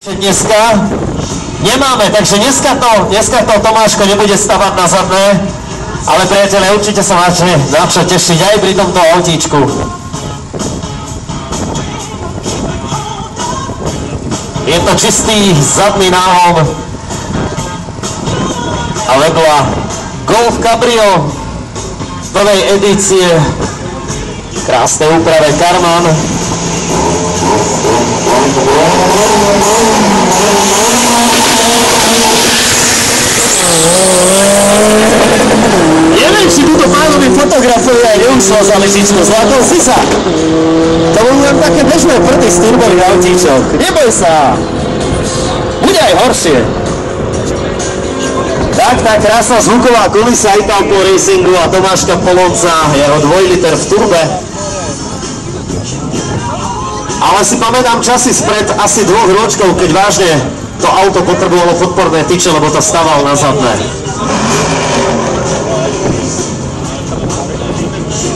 Dneska nemáme, takže dneska to Tomáško nebude stavať na zadné, ale priatelia, určite sa máte na čo tešiť aj pri tomto autíčku. Je to čistý zadný náhon a vedľa Golf Cabrio prvej edície, krásne úprave Karman. Neviem, či túto pánovi fotografuje aj neušlo za lyžičku. Zlatol si sa? To boli len také bežné prdy z turboných autíčok. Neboj sa! Bude aj horšie. Tak tá krásna zvuková kulisa Italco Racingu a Tomáška Polonca, jeho 2 liter v turbe. Ale si pamätám časy spred asi 2 ročkov, keď vážne to auto potrebovalo podporné tyče, lebo to staval na zadné.